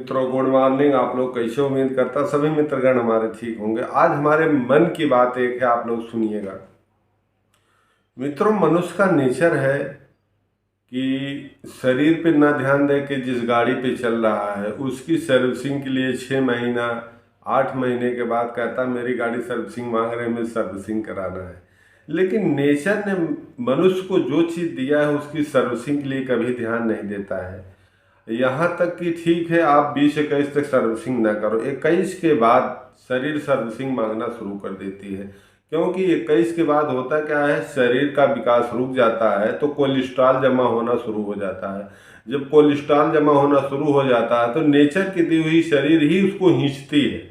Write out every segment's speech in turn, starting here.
मित्रों good morning. आप लोग कैसे? उम्मीद करता सभी मित्रगण हमारे ठीक होंगे। आज हमारे मन की बात एक है, आप लोग सुनिएगा। मित्रों, मनुष्य का नेचर है कि शरीर पे ना ध्यान दे के जिस गाड़ी पे चल रहा है उसकी सर्विसिंग के लिए 6 महीना 8 महीने के बाद कहता मेरी गाड़ी सर्विसिंग मांग रहे, मुझे सर्विसिंग कराना है। लेकिन नेचर ने मनुष्य को जो चीज़ दिया है उसकी सर्विसिंग के लिए कभी ध्यान नहीं देता है। यहाँ तक कि ठीक है, आप 20-21 तक सर्विसिंग ना करो, 21 के बाद शरीर सर्विसिंग मांगना शुरू कर देती है। क्योंकि 21 के बाद होता क्या है, शरीर का विकास रुक जाता है तो कोलेस्ट्रॉल जमा होना शुरू हो जाता है। जब कोलेस्ट्रॉल जमा होना शुरू हो जाता है तो नेचर की दी हुई शरीर ही उसको खींचती है।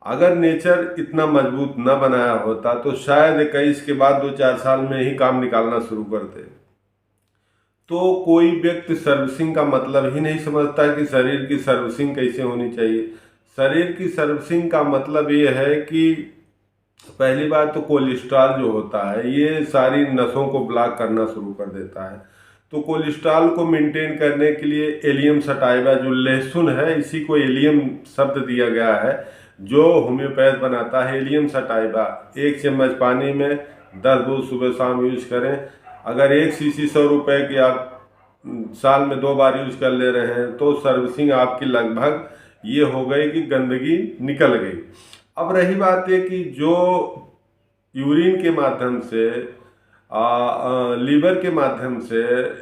अगर नेचर इतना मजबूत न बनाया होता तो शायद 21 के बाद 2-4 साल में ही काम निकालना शुरू करते। तो कोई व्यक्ति सर्विसिंग का मतलब ही नहीं समझता कि शरीर की सर्विसिंग कैसे होनी चाहिए। शरीर की सर्विसिंग का मतलब ये है कि पहली बात तो कोलेस्ट्रॉल जो होता है ये सारी नसों को ब्लॉक करना शुरू कर देता है। तो कोलेस्ट्रॉल को मेंटेन करने के लिए एलियम सटाइवा, जो लहसुन है इसी को एलियम शब्द दिया गया है, जो होम्योपैथ बनाता है। एलियम सटाइवा 1 चम्मच पानी में 10 दूध सुबह शाम यूज करें। अगर 1 शीशी 100 रुपये की आप साल में 2 बार यूज कर ले रहे हैं तो सर्विसिंग आपकी लगभग ये हो गई कि गंदगी निकल गई। अब रही बात है कि जो यूरिन के माध्यम से लीवर के माध्यम से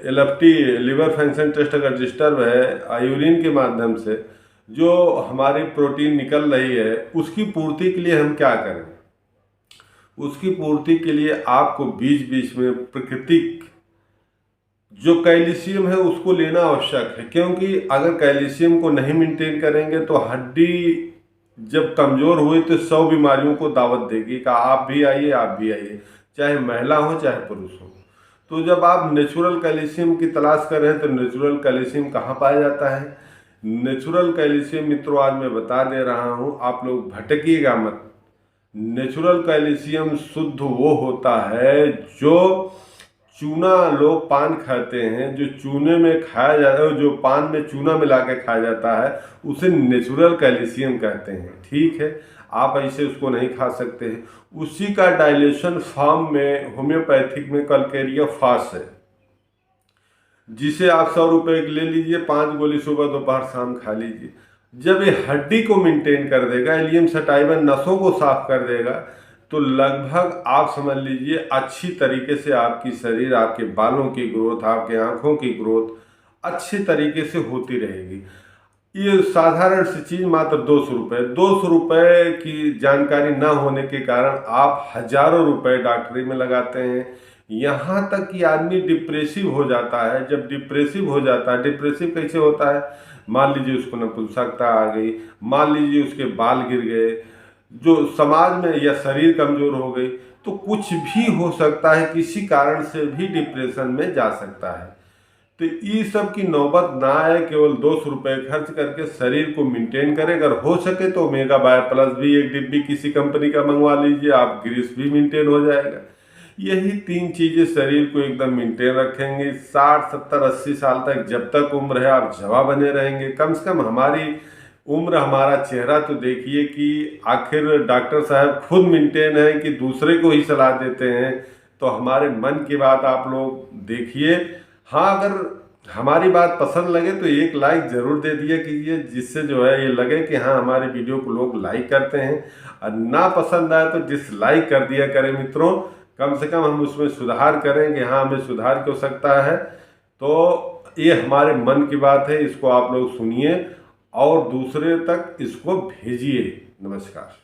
एलएफटी लीवर फंक्शन टेस्ट अगर डिस्टर्ब है, यूरिन के माध्यम से जो हमारी प्रोटीन निकल रही है उसकी पूर्ति के लिए हम क्या करें? उसकी पूर्ति के लिए आपको बीच बीच में प्राकृतिक जो कैल्शियम है उसको लेना आवश्यक है। क्योंकि अगर कैल्शियम को नहीं मेंटेन करेंगे तो हड्डी जब कमज़ोर हुई तो 100 बीमारियों को दावत देगी कि आप भी आइए, आप भी आइए, चाहे महिला हो चाहे पुरुष हो। तो जब आप नेचुरल कैल्शियम की तलाश कर रहे हैं तो नेचुरल कैल्शियम कहाँ पाया जाता है? नेचुरल कैल्शियम मित्रों आज मैं बता दे रहा हूँ, आप लोग भटकिएगा मत। नेचुरल कैल्शियम शुद्ध वो होता है जो चूना लोग पान खाते हैं, जो चूने में खाया जाता है, जो पान में चूना मिला के खाया जाता है उसे नेचुरल कैल्शियम कहते हैं। ठीक है, आप ऐसे उसको नहीं खा सकते हैं। उसी का डाइल्यूशन फॉर्म में होम्योपैथिक में कैलकेरिया फास है, जिसे आप 100 रुपये की ले लीजिए, 5 गोली सुबह दोपहर शाम खा लीजिए। जब ये हड्डी को मेंटेन कर देगा, एलियम सटाइवा नसों को साफ कर देगा, तो लगभग आप समझ लीजिए अच्छी तरीके से आपकी शरीर, आपके बालों की ग्रोथ, आपके आँखों की ग्रोथ अच्छी तरीके से होती रहेगी। ये साधारण सी चीज़ मात्र 200 रुपये की जानकारी ना होने के कारण आप हजारों रुपए डॉक्टरी में लगाते हैं। यहाँ तक कि आदमी डिप्रेसिव हो जाता है। जब डिप्रेसिव हो जाता है, डिप्रेसिव कैसे होता है? मान लीजिए उसको नपुंसकता आ गई, मान लीजिए उसके बाल गिर गए, जो समाज में, या शरीर कमजोर हो गई, तो कुछ भी हो सकता है, किसी कारण से भी डिप्रेशन में जा सकता है। तो ये सब की नौबत ना आए, केवल 200 रुपये खर्च करके शरीर को मेंटेन करें। अगर हो सके तो ओमेगा बाय प्लस भी 1 डिब्बी किसी कंपनी का मंगवा लीजिए, आप ग्रीस भी मेंटेन हो जाएगा। यही 3 चीज़ें शरीर को एकदम मेंटेन रखेंगे। 60, 70, 80 साल तक जब तक उम्र है आप जवां बने रहेंगे। कम से कम हमारी उम्र, हमारा चेहरा तो देखिए कि आखिर डॉक्टर साहब खुद मेंटेन है कि दूसरे को ही सलाह देते हैं। तो हमारे मन की बात आप लोग देखिए। हाँ, अगर हमारी बात पसंद लगे तो एक लाइक ज़रूर दे दिया कीजिए, जिससे जो है ये लगे कि हाँ हमारे वीडियो को लोग लाइक करते हैं। और ना पसंद आए तो डिसलाइक कर दिया करें मित्रों। कम से कम हम उसमें सुधार करें कि हाँ हमें सुधार हो सकता है। तो ये हमारे मन की बात है, इसको आप लोग सुनिए और दूसरे तक इसको भेजिए। नमस्कार।